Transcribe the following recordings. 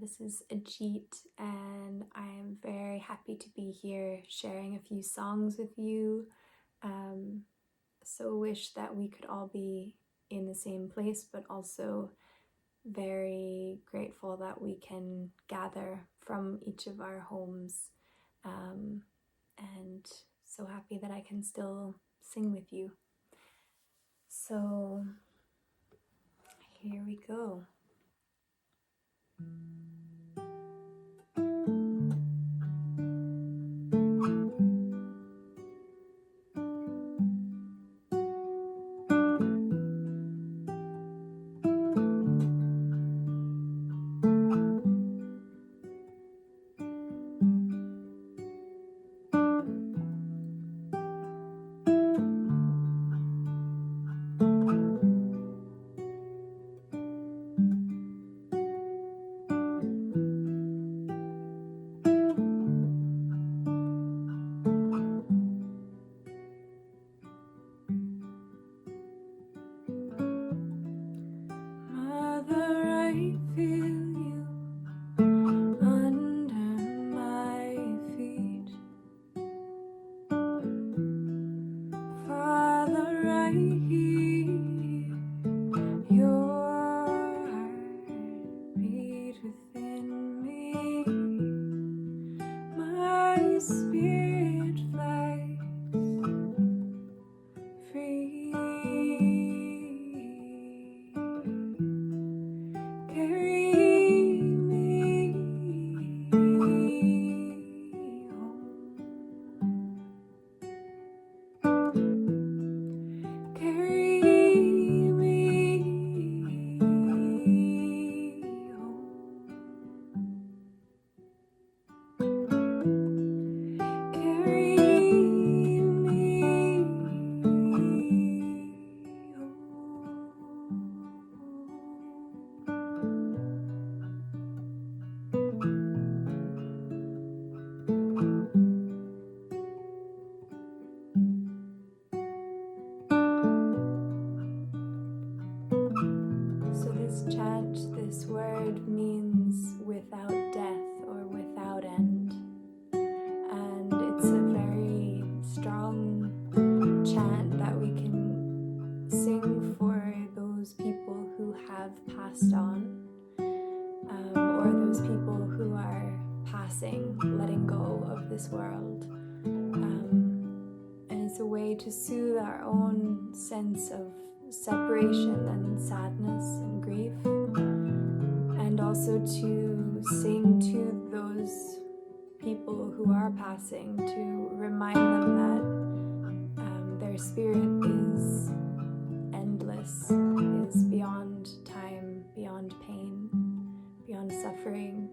This is Ajeet, and I am very happy to be here sharing a few songs with you. So wish that we could all be in the same place, but also very grateful that we can gather from each of our homes, and so happy that I can still sing with you. So here we go. This word means without death or without end, and it's a very strong chant that we can sing for those people who have passed on, or those people who are passing, letting go of this world, and it's a way to soothe our own sense of separation and sadness and grief, and also to sing to those people who are passing, to remind them that their spirit is endless, is beyond time, beyond pain, beyond suffering.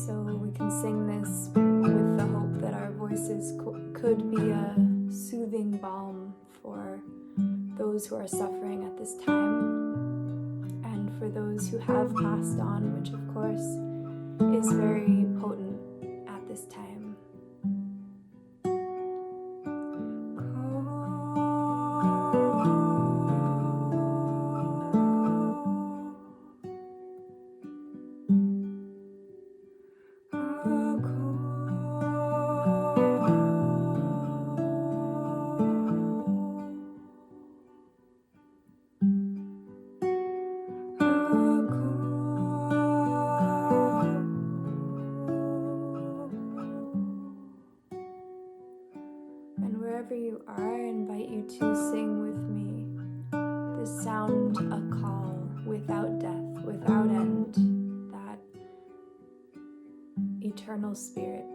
So we can sing this with the hope that our voices could be a soothing balm for those who are suffering at this time, and for those who have passed on, which of course is very potent at this time. Wherever you are, I invite you to sing with me this sound, a call, without death, without end, that eternal spirit.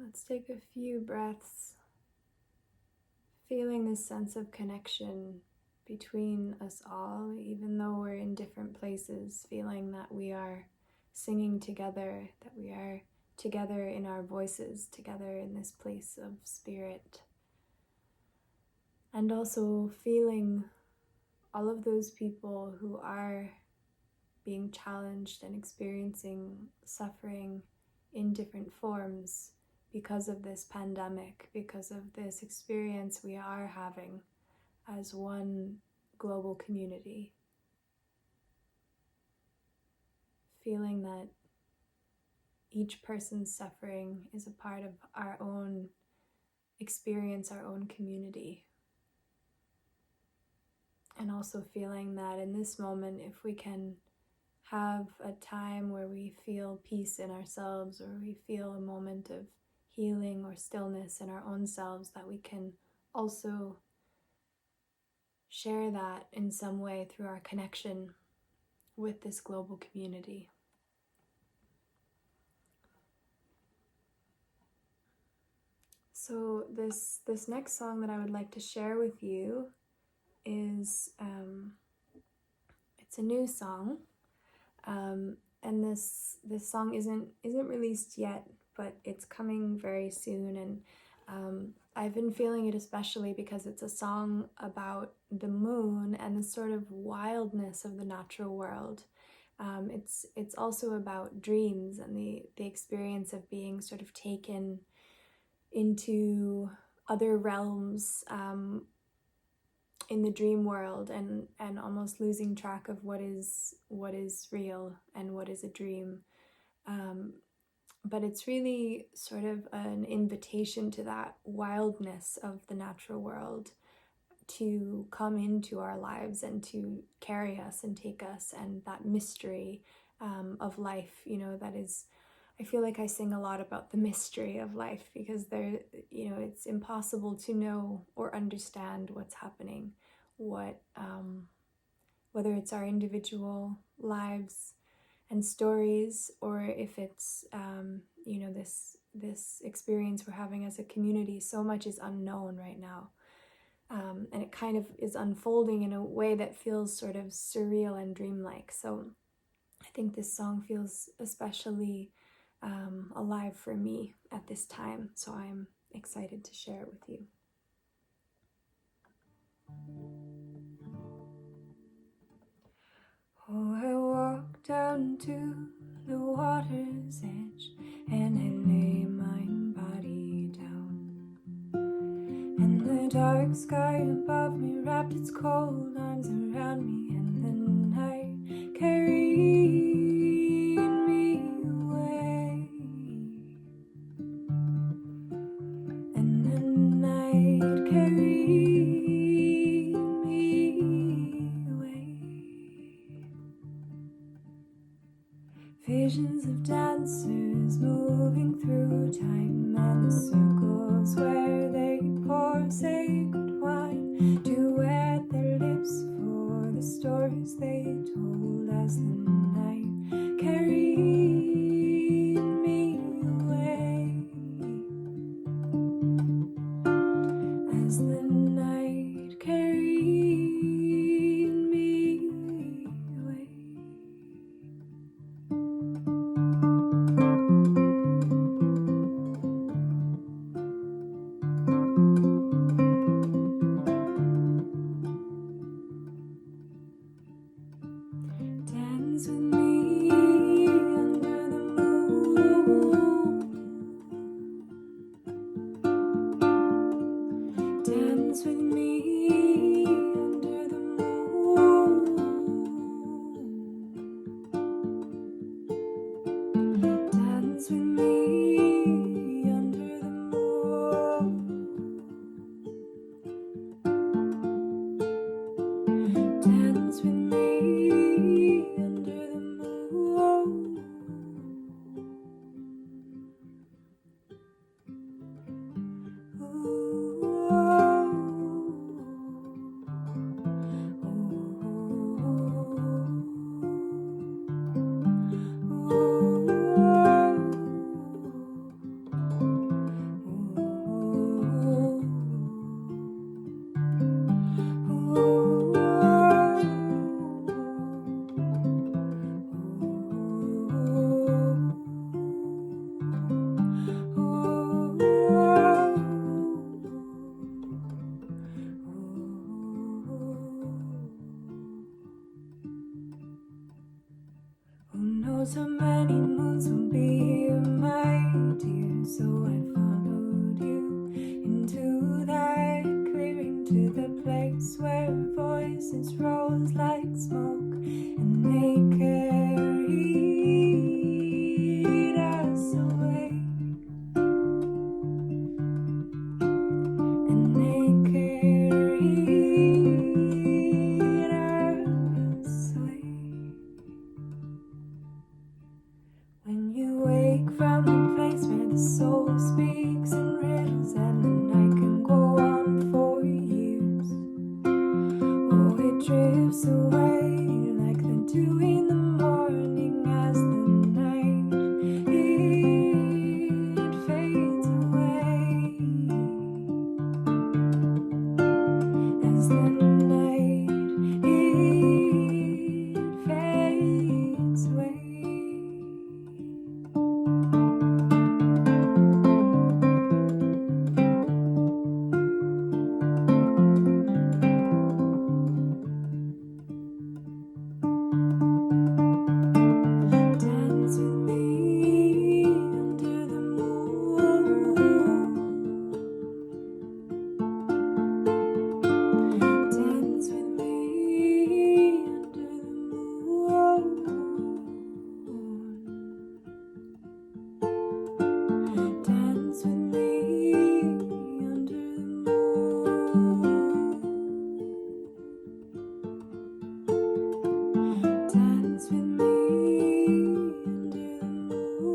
Let's take a few breaths, feeling this sense of connection between us all, even though we're in different places, feeling that we are singing together, that we are together in our voices, together in this place of spirit. And also feeling all of those people who are being challenged and experiencing suffering in different forms because of this pandemic, because of this experience we are having as one global community. Feeling that each person's suffering is a part of our own experience, our own community. And also feeling that in this moment, if we can have a time where we feel peace in ourselves, or we feel a moment of healing or stillness in our own selves, that we can also share that in some way through our connection with this global community. So this next song that I would like to share with you is it's a new song, and this song isn't released yet, but it's coming very soon. And I've been feeling it especially because it's a song about the moon and the sort of wildness of the natural world. It's also about dreams and the experience of being sort of taken into other realms in the dream world, and almost losing track of what is real and what is a dream. But it's really sort of an invitation to that wildness of the natural world to come into our lives and to carry us and take us, and that mystery of life, that is, I feel like I sing a lot about the mystery of life, because it's impossible to know or understand what's happening, whether it's our individual lives and stories, or if it's this experience we're having as a community. So much is unknown right now, and it kind of is unfolding in a way that feels sort of surreal and dreamlike. So I think this song feels especially alive for me at this time, so I'm excited to share it with you. Oh, I walk down to the water's edge, and I lay my body down, and the dark sky above me wrapped its cold arms around me, and the night carried me away, and the night carried me away. Visions of dancers moving through time, and the circles where they pour sacred wine to wet their lips for the stories they told, as the night carried me away, as the night carried me away. Oh, so many moons will be here, my dear. So I followed you into that clearing, to the place where voices rose like smoke, and they carried us away. And they carried us away. When you wake from the place where the soul speaks in riddles, and the night can go on for years. Oh, it drifts away like the dew in the morning as the night it fades away. As the night it fades away. Dance with me under the moon. Dance with me under the moon. Dance with me under the moon. Dance with me under the moon.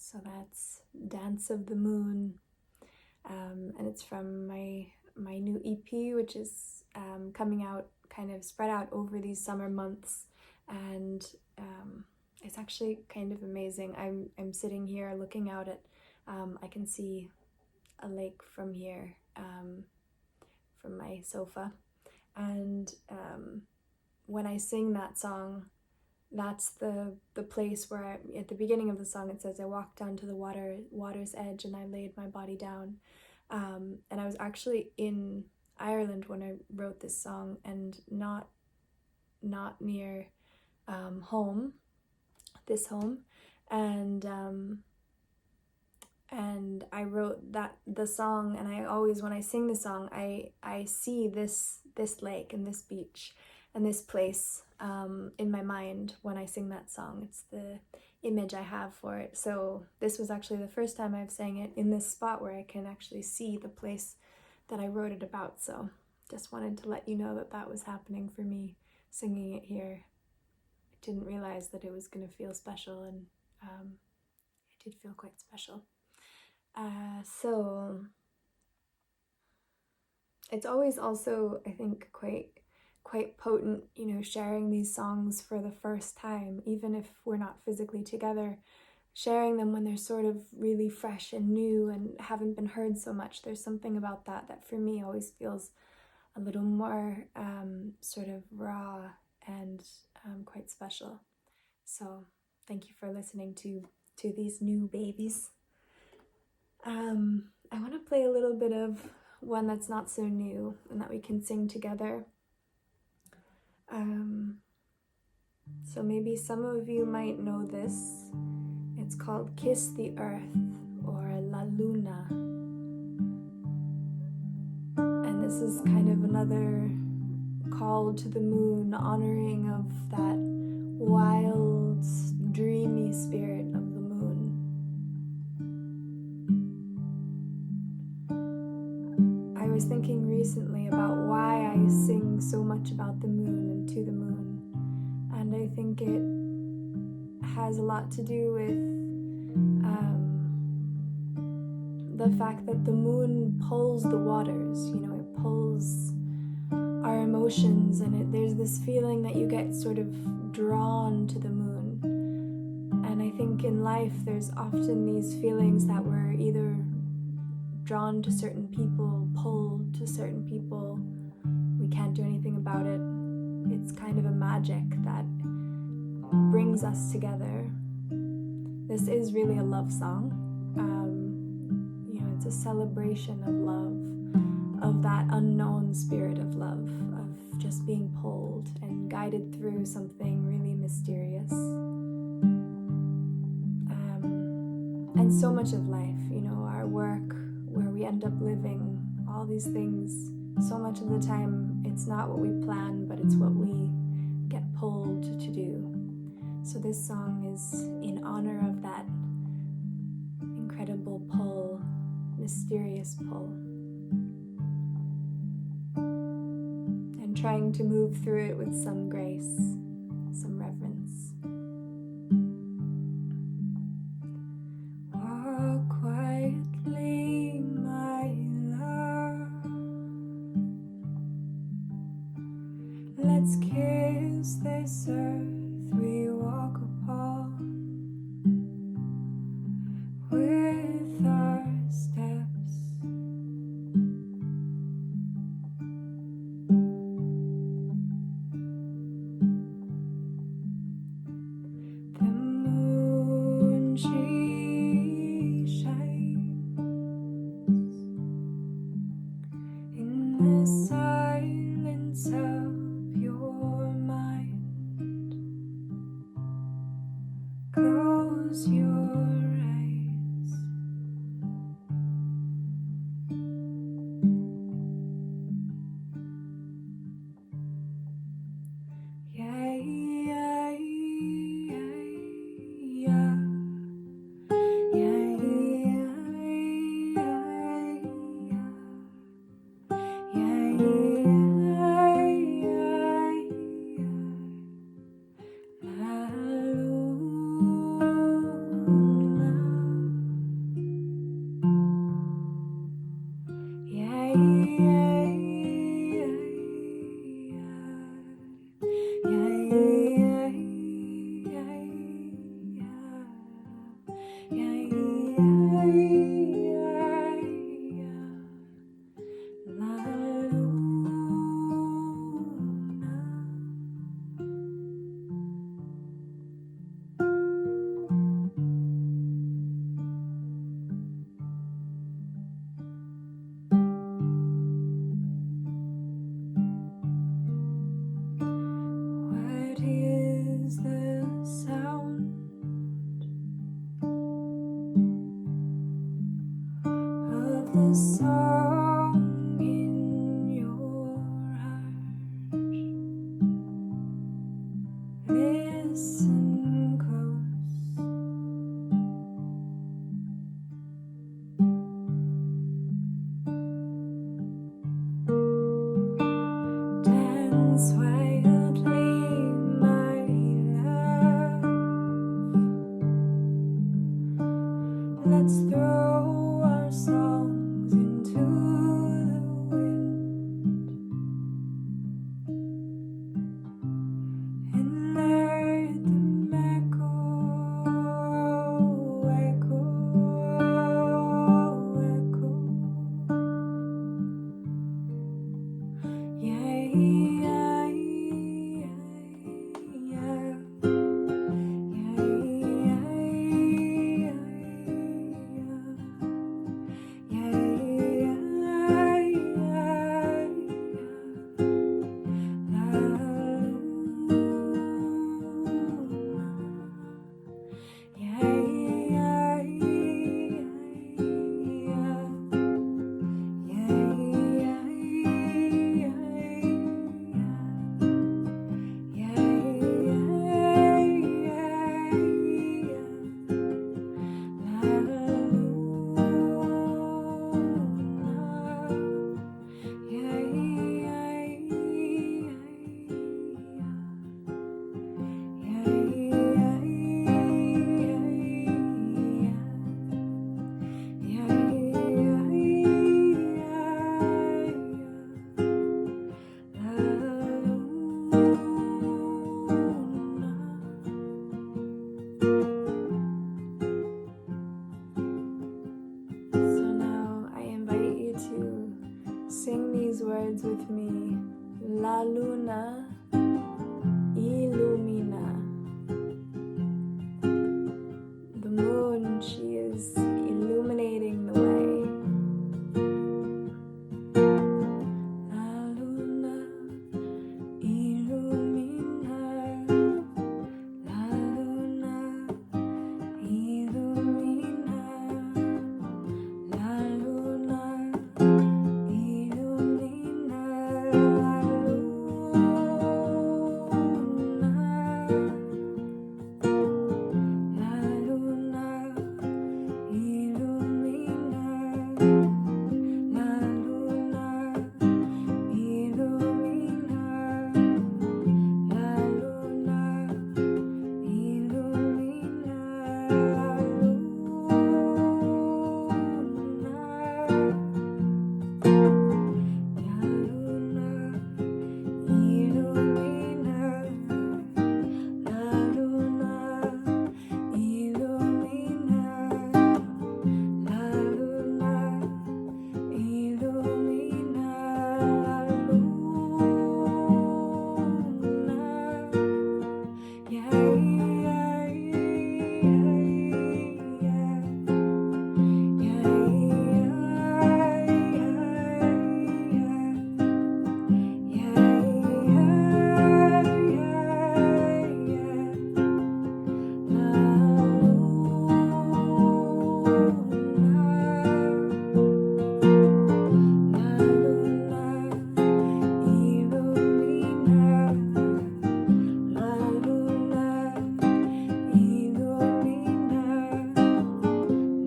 So that's Dance of the Moon, and it's from my new EP, which is coming out kind of spread out over these summer months, and it's actually kind of amazing. I'm sitting here looking out at I can see a lake from here, from my sofa, and when I sing that song, that's the place where at the beginning of the song it says, I walked down to the water's edge and I laid my body down. And I was actually in Ireland when I wrote this song, and not near home, and I wrote the song, and I always, when I sing the song, I see this lake and this beach and this place in my mind when I sing that song. It's the image I have for it. So this was actually the first time I've sang it in this spot where I can actually see the place that I wrote it about. So just wanted to let you know that was happening for me, singing it here. I didn't realize that it was going to feel special, and it did feel quite special. So it's always also, I think, quite potent, sharing these songs for the first time, even if we're not physically together, sharing them when they're sort of really fresh and new and haven't been heard so much. There's something about that for me always feels a little more sort of raw and quite special. So thank you for listening to these new babies. I want to play a little bit of one that's not so new and that we can sing together. So maybe some of you might know this. It's called Kiss the Earth, or La Luna. And this is kind of another call to the moon, honoring of that wild, dreamy spirit of the moon. I was thinking recently about why I sing so much about the moon and to the moon, and I think it has a lot to do with the fact that the moon pulls the waters. It pulls our emotions, and there's this feeling that you get sort of drawn to the moon. And I think in life there's often these feelings that we're either drawn to certain people, pulled to certain people. We can't do anything about it. It's kind of a magic that brings us together. This is really a love song. It's a celebration of love, of that unknown spirit of love, of just being pulled and guided through something really mysterious. And so much of life, our work, where we end up living, all these things, so much of the time it's not what we plan, but it's what we get pulled to do. So this song is in honor of that incredible pull, mysterious pull, and trying to move through it with some grace, some reverence. Walk quietly, my love. Let's kiss this earth we walk upon with our steps. The moon, she shines in the silence of your mind. Close your eyes. Yeah, yeah, yeah, yeah. Yeah, yeah, yeah, yeah. Yeah, yeah, yeah. these words with me. La luna illumina. The moon, she is illuminating the way. La luna illumina. La luna illumina. La luna illumina. La luna illumina. La luna illumina.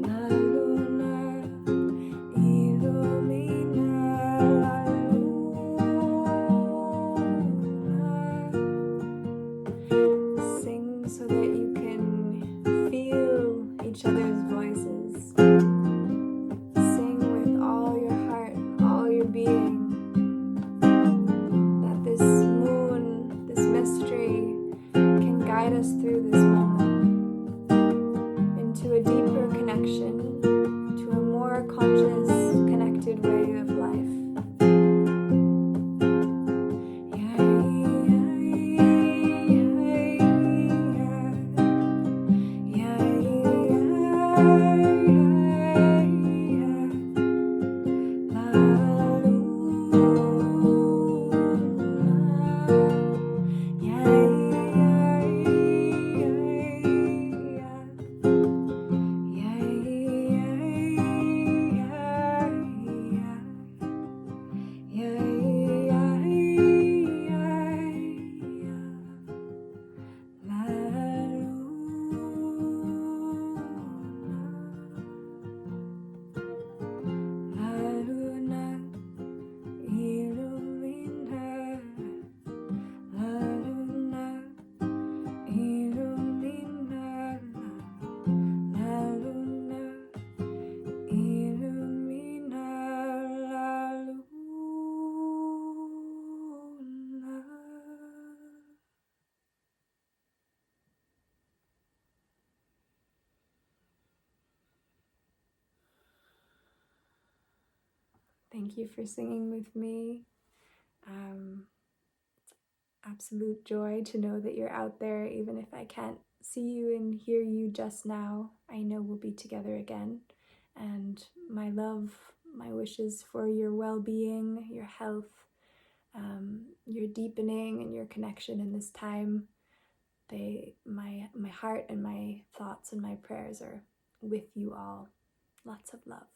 La luna illumina. Sing so that you can feel each other's voices. Sing with all your heart and all your being. That this moon, this mystery, can guide us through this moment into a deeper connection, to a more conscious, connected way of life. Thank you for singing with me. Absolute joy to know that you're out there, even if I can't see you and hear you just now. I know we'll be together again. And my love, my wishes for your well-being, your health, your deepening and your connection in this time, my heart and my thoughts and my prayers are with you all. Lots of love.